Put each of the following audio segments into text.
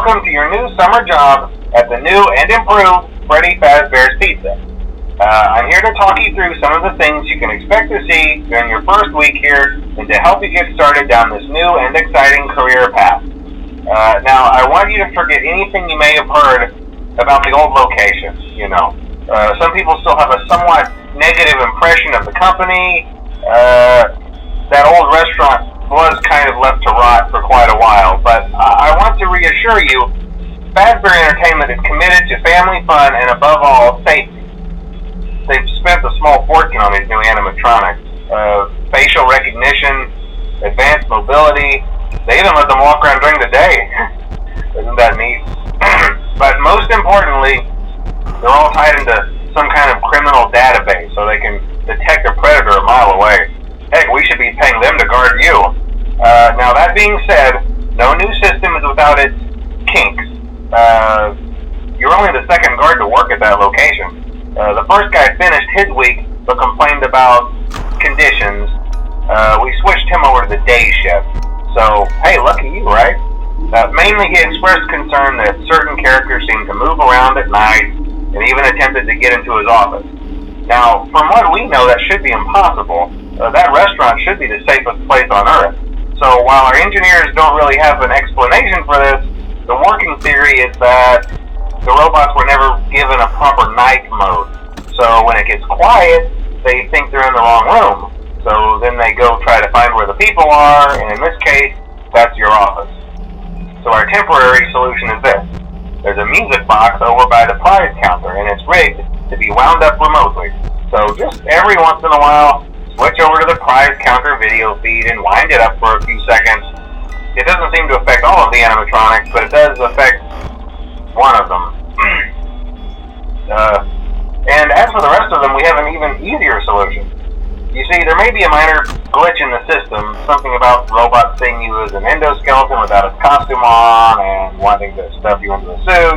welcome to your new summer job at the new and improved Freddy Fazbear's Pizza. I'm here to talk you through some of the things you can expect to see during your first week here and to help you get started down this new and exciting career path. Now, I want you to forget anything you may have heard about the old location, some people still have a somewhat negative impression of the company. That old restaurant was kind of left to rot for quite a while, but I want to reassure you, Fazbear Entertainment is committed to family fun and above all, safety. They've spent a small fortune on these new animatronics. Facial recognition, advanced mobility, they even let them walk around during the day. Isn't that neat? But most importantly, they're all tied into some kind of criminal database so they can detect a predator a mile away. Heck, we should be paying them to guard you. Now that being said, no new system is without its kinks. You're only the second guard to work at that location. The first guy finished his week but complained about conditions. We switched him over to the day shift. So, hey, lucky you, right? Mainly he expressed concern that certain characters seemed to move around at night and even attempted to get into his office. Now, from what we know, that should be impossible. That restaurant should be the safest place on Earth. So while our engineers don't really have an explanation for this, the working theory is that the robots were never given a proper night mode. So when it gets quiet, they think they're in the wrong room. So then they go try to find where the people are, and in this case, that's your office. So our temporary solution is this. There's a music box over by the prize counter, and it's rigged to be wound up remotely. So just every once in a while, switch over to the prize counter video feed and wind it up for a few seconds. It doesn't seem to affect all of the animatronics, but it does affect one of them. And as for the rest of them, we have an even easier solution. You see, there may be a minor glitch in the system, something about robots seeing you as an endoskeleton without its costume on and wanting to stuff you into a suit.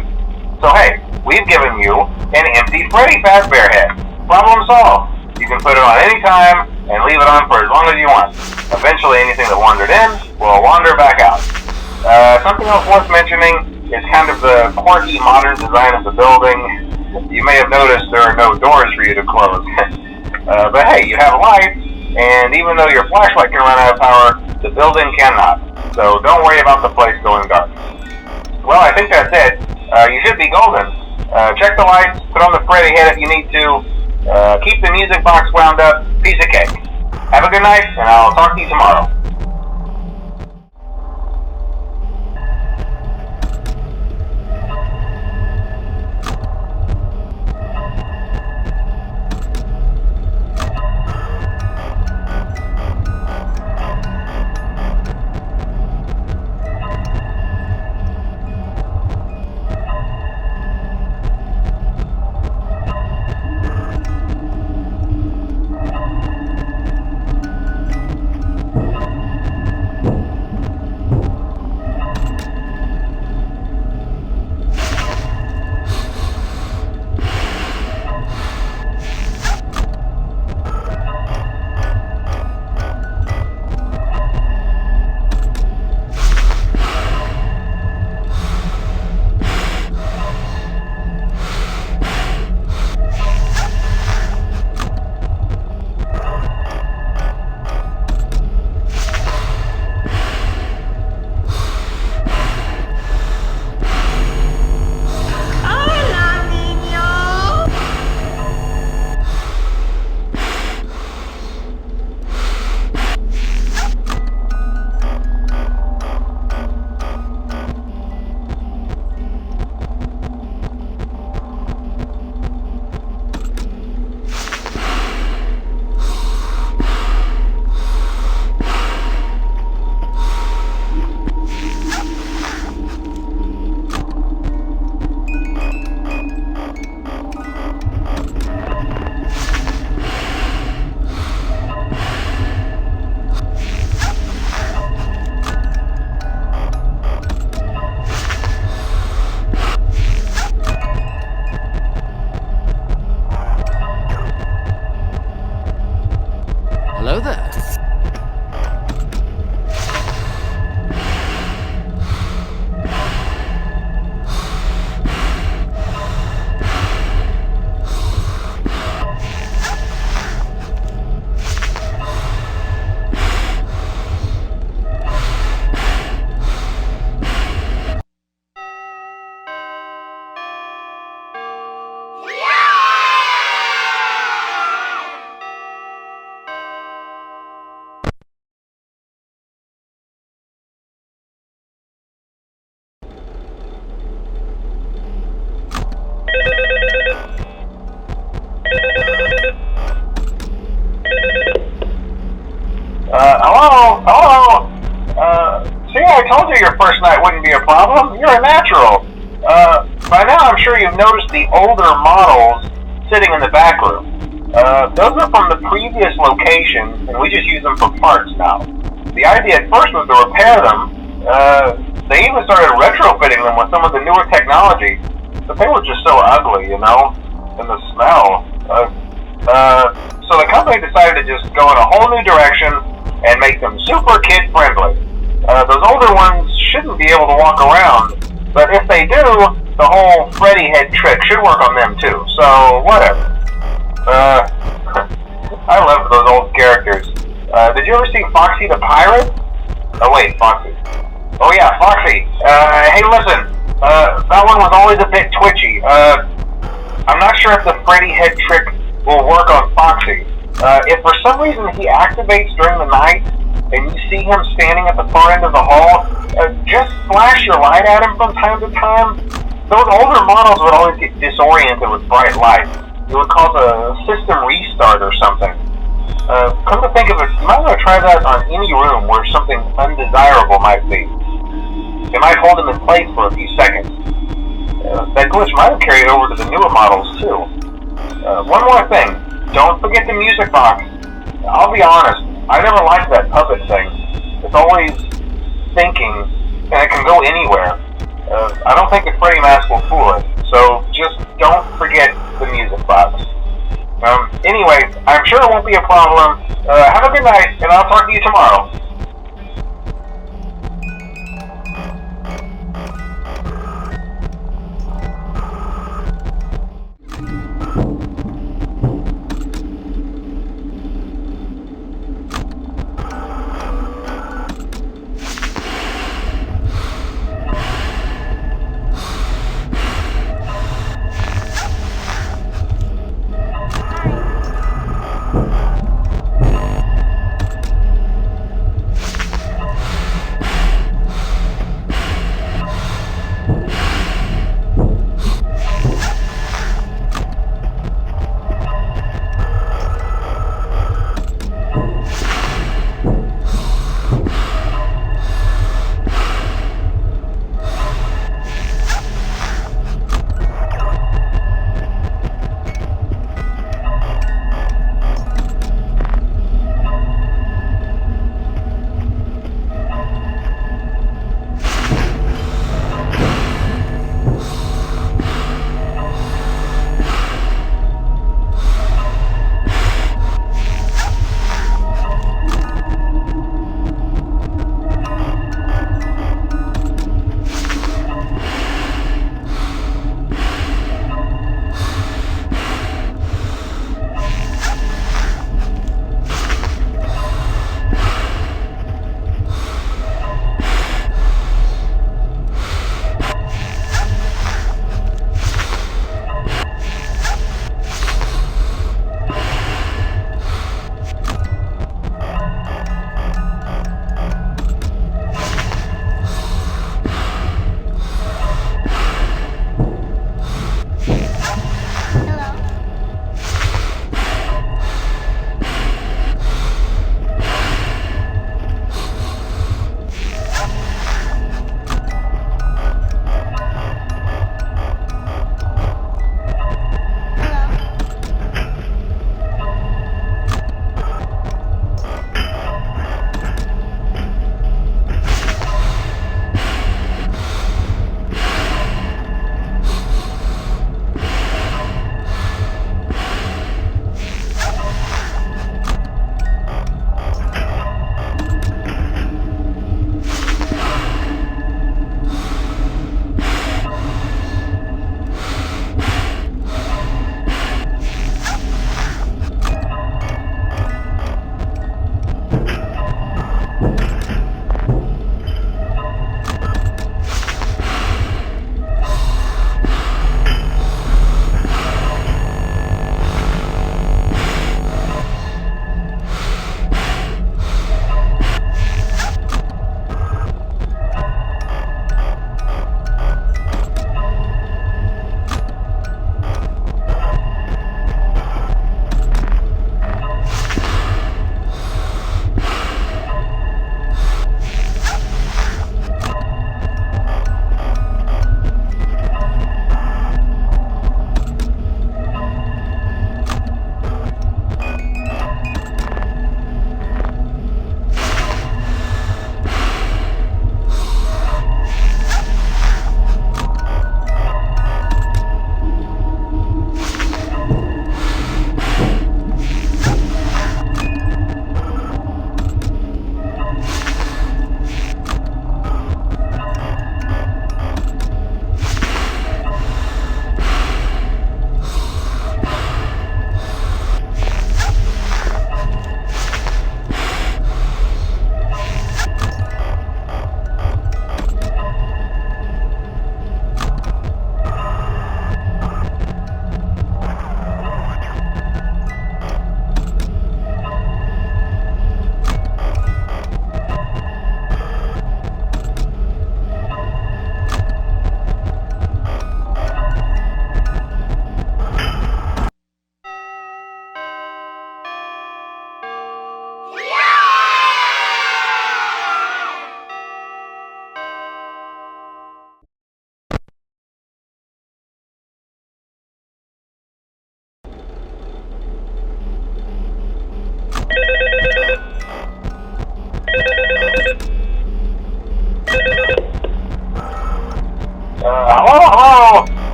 So hey, we've given you an empty Freddy Fazbear head. Problem solved. You can put it on any time and leave it on for as long as you want. Eventually anything that wandered in will wander back out. Something else worth mentioning is kind of the quirky modern design of the building. You may have noticed there are no doors for you to close. But hey, you have lights, and even though your flashlight can run out of power, the building cannot. So don't worry about the place going dark. Well, I think that's it. You should be golden. Check the lights, put on the Freddy head if you need to. Keep the music box wound up. Piece of cake. Have a good night, and I'll talk to you tomorrow. knew your first night wouldn't be a problem. You're a natural. By now I'm sure you've noticed the older models sitting in the back room. Those are from the previous location, and we just use them for parts now. The idea at first was to repair them. They even started retrofitting them with some of the newer technology, but they were just so ugly, you know, and the smell. So the company decided to just go in a whole new direction and make them super kid-friendly. Those older ones shouldn't be able to walk around, but if they do, the whole Freddy head trick should work on them too, so whatever. I love those old characters. Did you ever see Foxy the Pirate? Oh wait, Foxy. Oh yeah, Foxy. Hey listen, that one was always a bit twitchy. I'm not sure if the Freddy head trick will work on Foxy. If for some reason he activates during the night, and you see him standing at the far end of the hall, just flash your light at him from time to time. Those older models would always get disoriented with bright light. It would cause a system restart or something. Come to think of it, you might want to try that on any room where something undesirable might be. It might hold him in place for a few seconds. That glitch might have carried over to the newer models too. One more thing, don't forget the music box. I'll be honest, I never liked that puppet thing. It's always thinking, and it can go anywhere. I don't think the Freddy mask will fool it, so just don't forget the music box. Anyway, I'm sure it won't be a problem. Have a good night, and I'll talk to you tomorrow.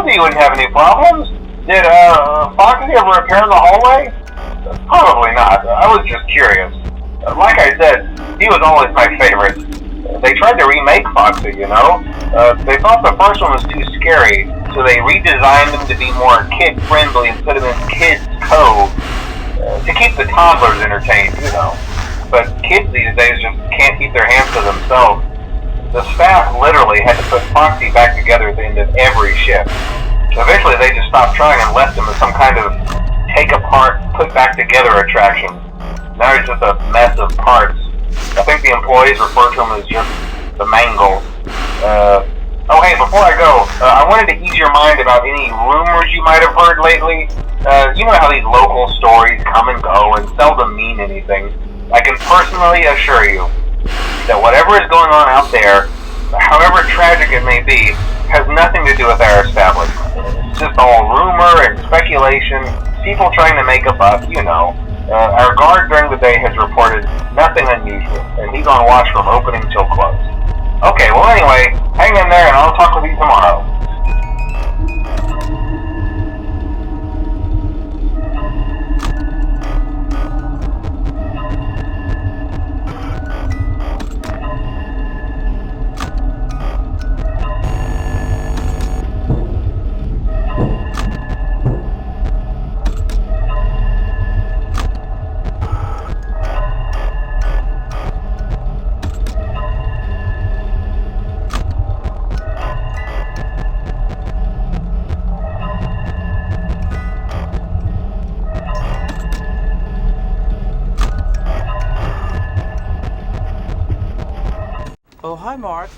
told you wouldn't have any problems. Did Foxy ever appear in the hallway? Probably not. I was just curious. Like I said, he was always my favorite. They tried to remake Foxy, you know? They thought the first one was too scary, so they redesigned him to be more kid-friendly and put him in Kids Cove to keep the toddlers entertained, you know. But kids these days just can't keep their hands to themselves. The staff literally had to put Foxy back together at the end of every shift. Eventually they just stopped trying and left him as some kind of take-apart, put-back-together attraction. Now he's just a mess of parts. I think the employees refer to him as just the Mangle. Oh hey, before I go, I wanted to ease your mind about any rumors you might have heard lately. You know how these local stories come and go and seldom mean anything. I can personally assure you that whatever is going on out there, however tragic it may be, has nothing to do with our establishment. It's just all rumor and speculation, people trying to make a buck, you know. Our guard during the day has reported nothing unusual, and he's on watch from opening till close. Okay, well anyway, hang in there and I'll talk with you tomorrow. Oh, hi, Mark.